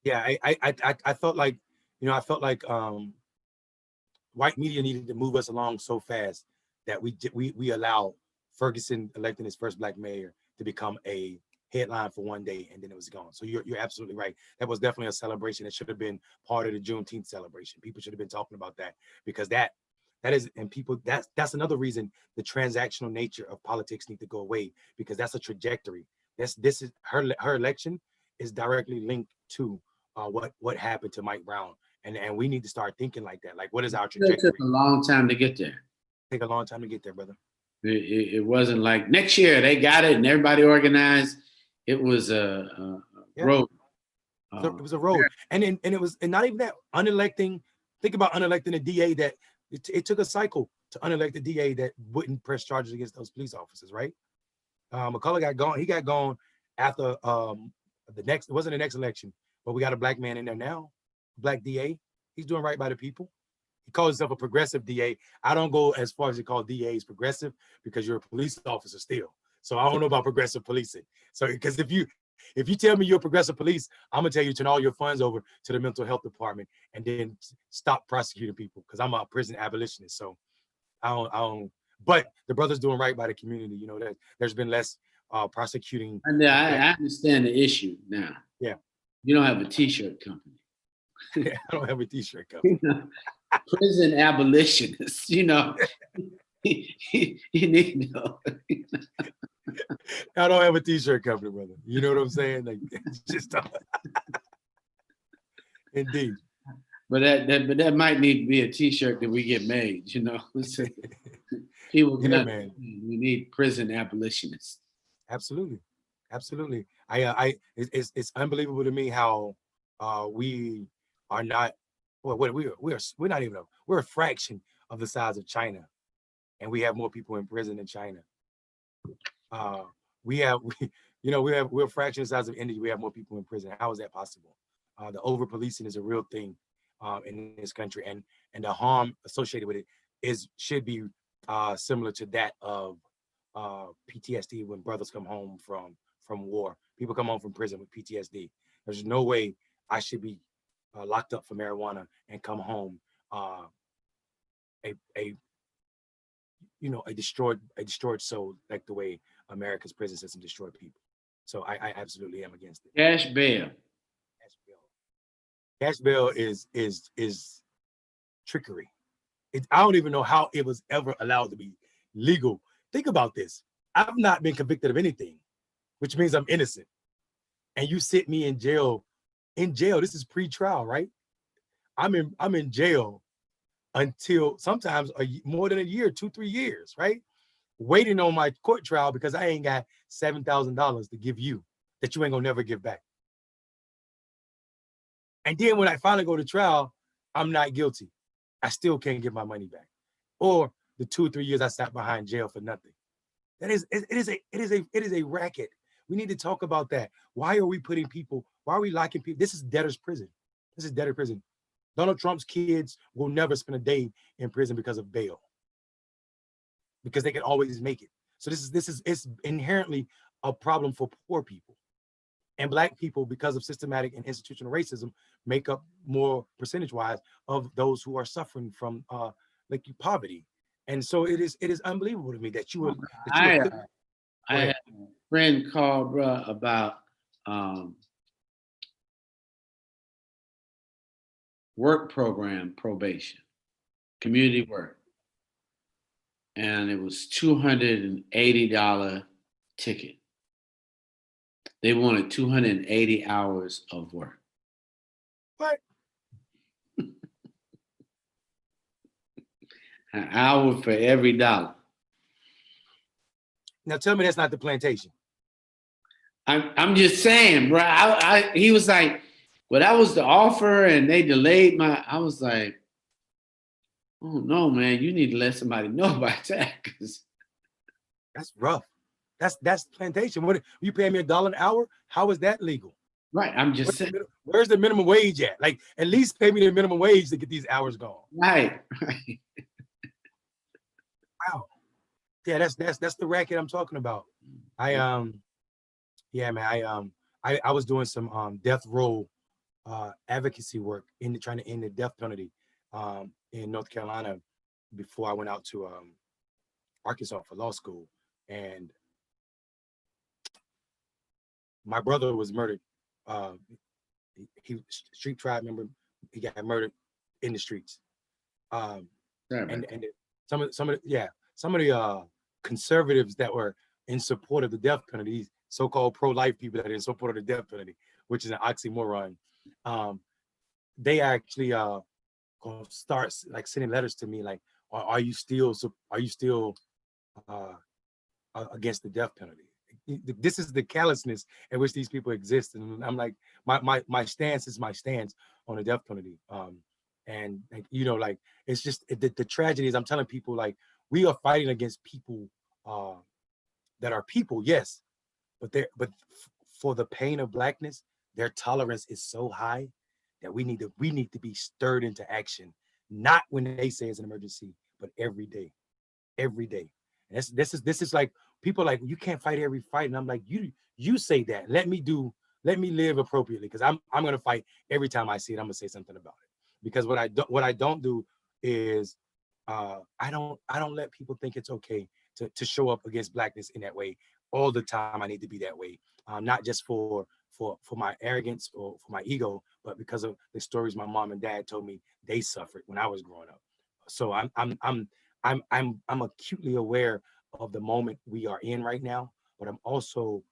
Yeah, I felt like, you know, white media needed to move us along so fast that we allow Ferguson electing his first Black mayor to become a headline for one day, and then it was gone. So you're absolutely right. That was definitely a celebration. It should have been part of the Juneteenth celebration. People should have been talking about that, because that is, and people, that's another reason the transactional nature of politics need to go away, because that's a trajectory. This is her election is directly linked to what happened to Mike Brown, and we need to start thinking like that. Like, what is our
It
trajectory?
took a long time to get there.
Take a long time to get there, brother.
It wasn't like next year they got it and everybody organized. It was a
Yeah.
road.
It was a road, and it was, and not even that, unelecting. Think about unelecting a DA that it took a cycle to unelect a DA that wouldn't press charges against those police officers, right? McCullough got gone. He got gone after the next. It wasn't the next election, but we got a black man in there now, black DA. He's doing right by the people. He calls himself a progressive DA. I don't go as far as he call DAs progressive because you're a police officer still. So I don't know about progressive policing. So because if you tell me you're progressive police, I'm gonna tell you to turn all your funds over to the mental health department and then stop prosecuting people because I'm a prison abolitionist. So I don't. But the brother's doing right by the community. You know that there's been less prosecuting.
And I understand the issue now.
Yeah.
You don't have a T-shirt company.
I don't have a T-shirt company.
Prison abolitionists. You know, you need to know.
I don't have a T-shirt company, brother. You know what I'm saying? Like, just indeed.
But that might need to be a T-shirt that we get made. You know, people.
Yeah, man.
We need prison abolitionists.
Absolutely, absolutely. It's unbelievable to me how we are not. Well, we're not even we're a fraction of the size of China, and we have more people in prison than China. We're a fraction of the size of India. We have more people in prison. How is that possible? The over policing is a real thing in this country, and the harm associated with it should be similar to that of PTSD when brothers come home from war. People come home from prison with PTSD. There's no way I should be locked up for marijuana and come home a destroyed soul, like the way America's prison system destroyed people. So I absolutely am against it.
Cash bail.
Cash bail is trickery. I don't even know how it was ever allowed to be legal. Think about this. I've not been convicted of anything, which means I'm innocent. And you sit me in jail. In jail, this is pre-trial, right? I'm in jail until sometimes more than a year, 2-3 years, right? Waiting on my court trial because I ain't got $7,000 to give you that you ain't gonna never give back. And then when I finally go to trial, I'm not guilty. I still can't get my money back. Or the 2 or 3 years I sat behind jail for nothing. It is a racket. We need to talk about that. Why are we locking people? This is debtor's prison. This is debtor prison. Donald Trump's kids will never spend a day in prison because of bail, because they can always make it. So it's inherently a problem for poor people. And Black people, because of systematic and institutional racism, make up more percentage-wise of those who are suffering from poverty. And so it is unbelievable to me that you would.
I had a friend call, bro, about work program probation, community work. And it was $280 ticket. They wanted 280 hours of work.
What?
An hour for every dollar.
Now tell me that's not the plantation.
I'm just saying, bro. He was like, well, that was the offer and they delayed I was like, oh no, man, you need to let somebody know about that.
That's rough. That's plantation. What, you pay me $1 an hour? How is that legal?
Right. I'm just saying.
Where's the minimum wage at? Like, at least pay me the minimum wage to get these hours going.
Right.
Wow. Yeah, that's the racket I'm talking about. I was doing some death row advocacy work trying to end the death penalty in North Carolina before I went out to Arkansas for law school. And my brother was murdered. He street tribe member. He got murdered in the streets. And some of the conservatives that were in support of the death penalty, so-called pro-life people that are in support of the death penalty, which is an oxymoron. They actually gonna start like sending letters to me like, are you still uh, against the death penalty? This is the callousness in which these people exist, and I'm like, my stance is my stance on the death penalty. And like, like it's just the tragedy is I'm telling people like we are fighting against people uh, that are people, yes, for the pain of blackness, their tolerance is so high that we need to be stirred into action, not when they say it's an emergency, but every day, every day. And this is like people are like, you can't fight every fight, and I'm like, you say that. Let me live appropriately, because I'm gonna fight every time I see it. I'm gonna say something about it, because what I don't do is I don't let people think it's okay to show up against blackness in that way all the time. I need to be that way, not just for my arrogance or for my ego, but because of the stories my mom and dad told me they suffered when I was growing up. So I'm acutely aware of the moment we are in right now, but I'm also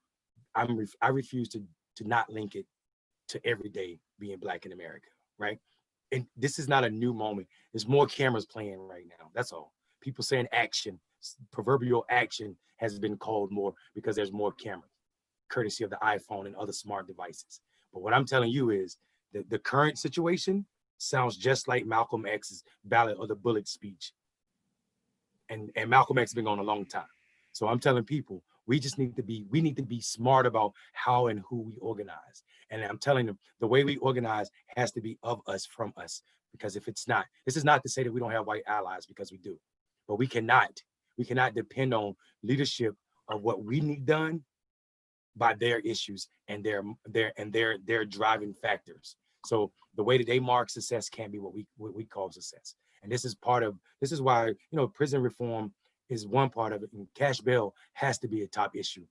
I refuse to not link it to every day being black in America, right? And this is not a new moment. There's more cameras playing right now. That's all. People saying action, proverbial action has been called more because there's more cameras, courtesy of the iPhone and other smart devices. But what I'm telling you is that the current situation sounds just like Malcolm X's ballot or the bullet speech. And Malcolm X has been gone a long time. So I'm telling people, we need to be smart about how and who we organize. And I'm telling them the way we organize has to be of us, from us. Because if it's not, this is not to say that we don't have white allies, because we do. But we cannot depend on leadership of what we need done by their issues and their driving factors. So the way that they mark success can't be what we call success. And this is why prison reform is one part of it, and cash bail has to be a top issue.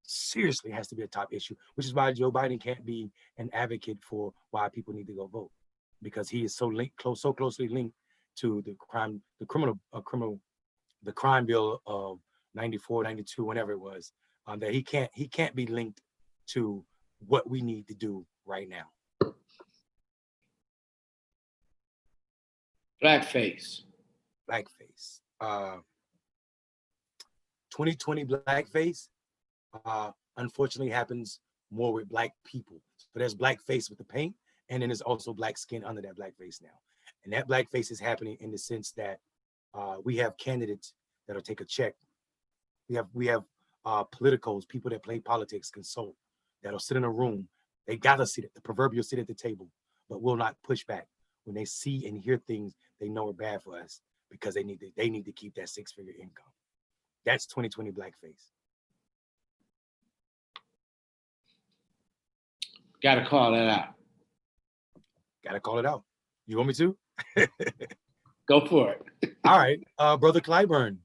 Seriously has to be a top issue, which is why Joe Biden can't be an advocate for why people need to go vote, because he is so closely linked to the crime bill of 94, 92, whenever it was, that he can't be linked to what we need to do right now.
Blackface.
Blackface. 2020 blackface, unfortunately, happens more with black people. So there's blackface with the paint, and then there's also black skin under that blackface now. And that blackface is happening in the sense that we have candidates that'll take a check. We have politicals, people that play politics, consult, that'll sit in a room. They gotta sit at the proverbial sit at the table, but will not push back when they see and hear things they know are bad for us, because they need to keep that six-figure income. That's 2020 blackface.
Got to call that out.
Gotta call it out. You want me to?
Go for it.
All right. Brother Clyburn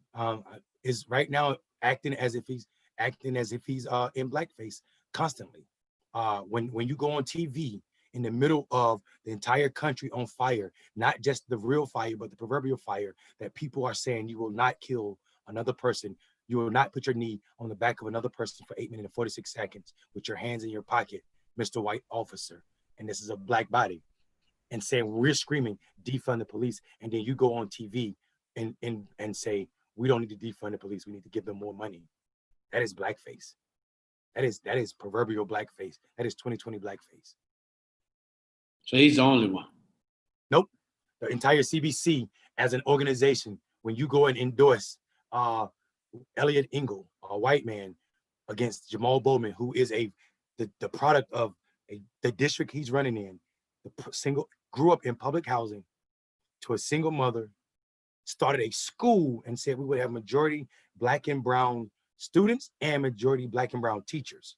is right now acting as if he's in blackface constantly. When you go on TV in the middle of the entire country on fire, not just the real fire, but the proverbial fire, that people are saying you will not kill another person. You will not put your knee on the back of another person for 8 minutes and 46 seconds with your hands in your pocket, Mr. White officer. And this is a black body. And saying we're screaming, defund the police. And then you go on TV and say, we don't need to defund the police. We need to give them more money. That is blackface. That is proverbial blackface. That is 2020 blackface.
So he's the only one.
Nope. The entire CBC as an organization, when you go and endorse Elliot Engel, a white man, against Jamal Bowman, who is the product of the district he's running in, grew up in public housing, to a single mother, started a school and said we would have majority black and brown students and majority black and brown teachers.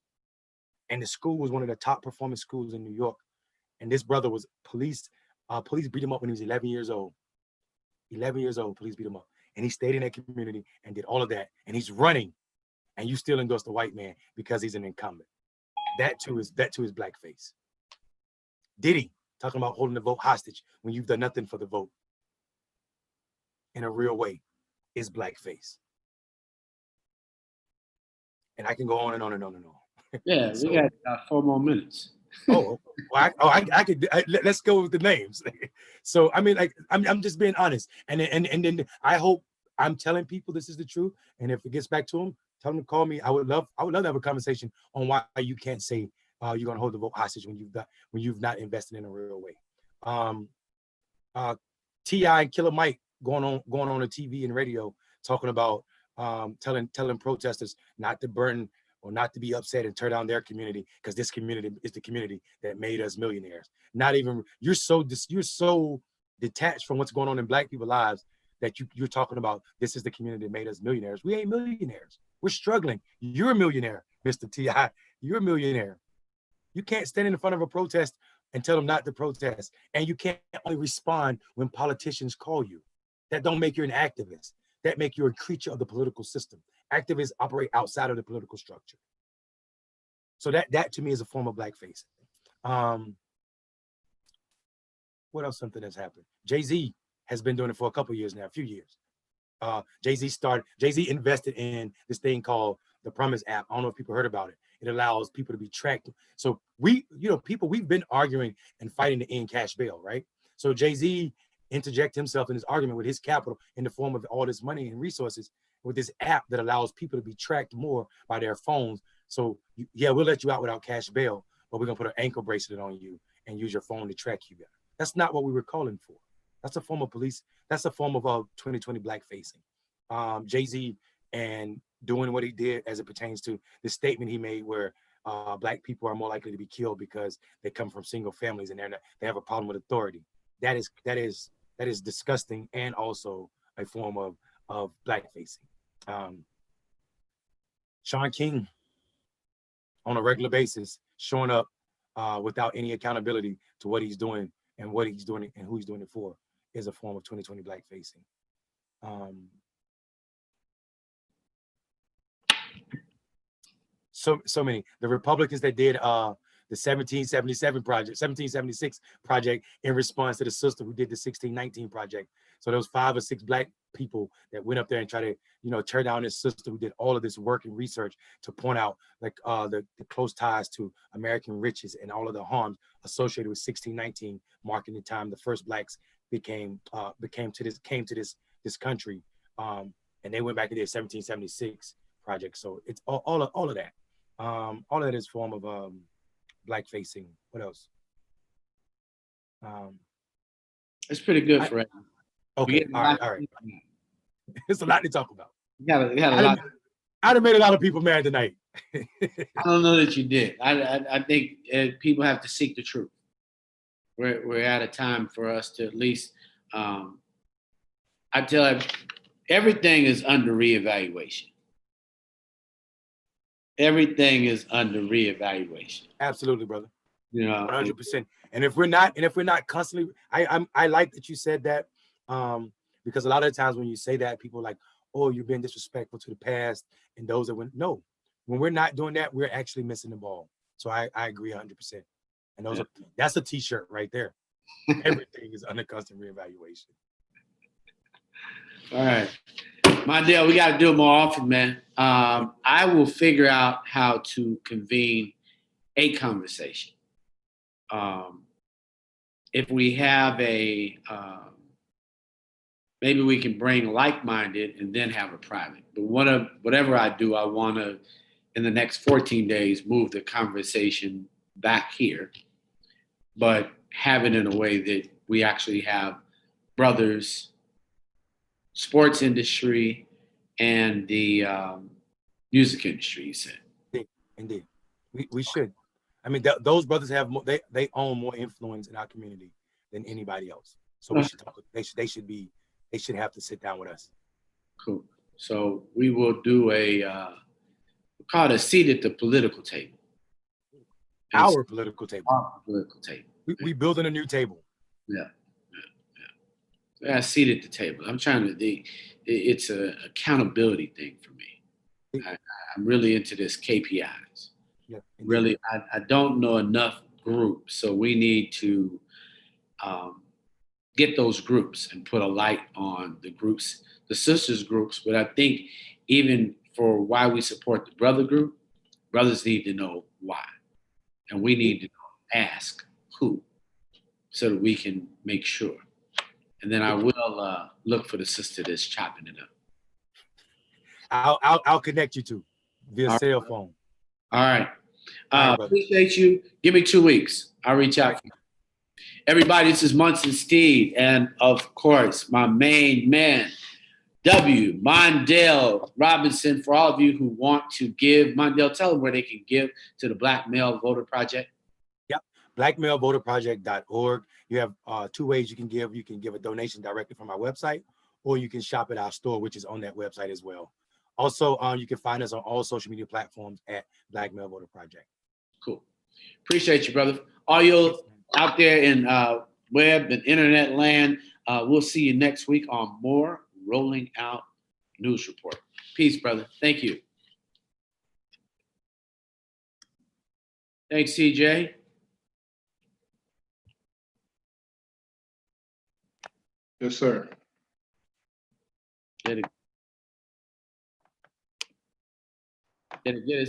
And the school was one of the top performing schools in New York. And this brother was police beat him up when he was 11 years old. 11 years old, police beat him up. And he stayed in that community and did all of that. And he's running. And you still endorse the white man because he's an incumbent. That too is blackface. Diddy talking about holding the vote hostage when you've done nothing for the vote in a real way is blackface. And I can go on and on and on and on.
Yeah, we got 4 more minutes.
Oh, I could. Let's go with the names. So I mean, like, I'm just being honest, and then I hope I'm telling people this is the truth. And if it gets back to them, tell them to call me. I would love to have a conversation on why you can't say you're gonna hold the vote hostage when you've not invested in a real way. Um, T.I. and Killer Mike going on the TV and radio talking about telling protesters not to burn or not to be upset and tear down their community because this community is the community that made us millionaires. Not even you're so detached from what's going on in Black people's lives that you're talking about this is the community that made us millionaires. We ain't millionaires. We're struggling. You're a millionaire, Mr. T.I. You're a millionaire. You can't stand in front of a protest and tell them not to protest. And you can't only respond when politicians call you. That don't make you an activist. That make you a creature of the political system. Activists operate outside of the political structure. So that to me is a form of blackface. What else? Something that's happened. Jay-Z has been doing it for a couple of years now, a few years. Jay-Z invested in this thing called the Promise app. I don't know if people heard about it. It allows people to be tracked. So we've been arguing and fighting to end cash bail, right? So Jay-Z interject himself in his argument with his capital in the form of all this money and resources with this app that allows people to be tracked more by their phones. So yeah, we'll let you out without cash bail, but we're gonna put an ankle bracelet on you and use your phone to track you better. That's not what we were calling for. That's a form of police. That's a form of 2020 blackfacing. Jay-Z and doing what he did as it pertains to the statement he made where Black people are more likely to be killed because they come from single families and they have a problem with authority. That is disgusting and also a form of blackfacing. Shaun King on a regular basis showing up without any accountability to what he's doing and what he's doing and who he's doing it for is a form of 2020 blackfacing. So many. The Republicans that did the 1776 project in response to the sister who did the 1619 project. So there was 5 or 6 Black people that went up there and try to, tear down this sister who did all of this work and research to point out like the close ties to American riches and all of the harms associated with 1619, marking the time the first Blacks came to this country. And they went back to their 1776 project. So it's all of that. All of that is form of blackfacing. What else?
It's pretty good for it.
Okay, all right. It's a lot to talk about.
You got a lot.
I'd have made a lot of people mad tonight.
I don't know that you did. I think people have to seek the truth. We're at a time for us to at least. I tell you, everything is under reevaluation. Everything is under reevaluation.
Absolutely, brother.
100%.
And if we're not constantly, I like that you said that, because a lot of the times when you say that, people are like, oh, you're being disrespectful to the past and those that went. No, when we're not doing that, we're actually missing the ball. So I agree 100%. And that's a T-shirt right there. Everything is under constant reevaluation.
All right. My deal, we got to do it more often, man. I will figure out how to convene a conversation. If we have maybe we can bring like-minded and then have a private. But whatever I do, I want to, in the next 14 days, move the conversation back here, but have it in a way that we actually have brothers, sports industry, and the music industry, you said.
Indeed. We should. I mean, those brothers have more, they own more influence in our community than anybody else. So we should talk. They should have to sit down with us.
Cool. So we will do we call it a seat at the political table.
Our political table.
Our political table.
We building a new table.
Yeah. A seat at the table. I'm trying to. It's an accountability thing for me. I'm really into this KPIs.
Yeah.
Really, I don't know enough groups, so we need to get those groups and put a light on the groups, the sisters groups. But I think even for why we support the brother group, brothers need to know why, and we need to know ask who, so that we can make sure. And then I will look for the sister that's chopping it up.
I'll connect you to via
All
cell phone.
All right.
All right, brother.
Appreciate you. Give me 2 weeks. I'll reach out. Everybody, this is Munson Steed, and of course, my main man, W. Mondale Robinson. For all of you who want to give, Mondale, tell them where they can give to the Black Male Voter Project.
Yep, blackmalevoterproject.org. You have 2 ways you can give. You can give a donation directly from our website, or you can shop at our store, which is on that website as well. Also, you can find us on all social media platforms at Black Male Voter Project.
Cool. Appreciate you, brother. All you out there in web and internet land, we'll see you next week on more Rolling Out News Report. Peace, brother. Thank you. Thanks, CJ.
Yes, sir.
Did it get his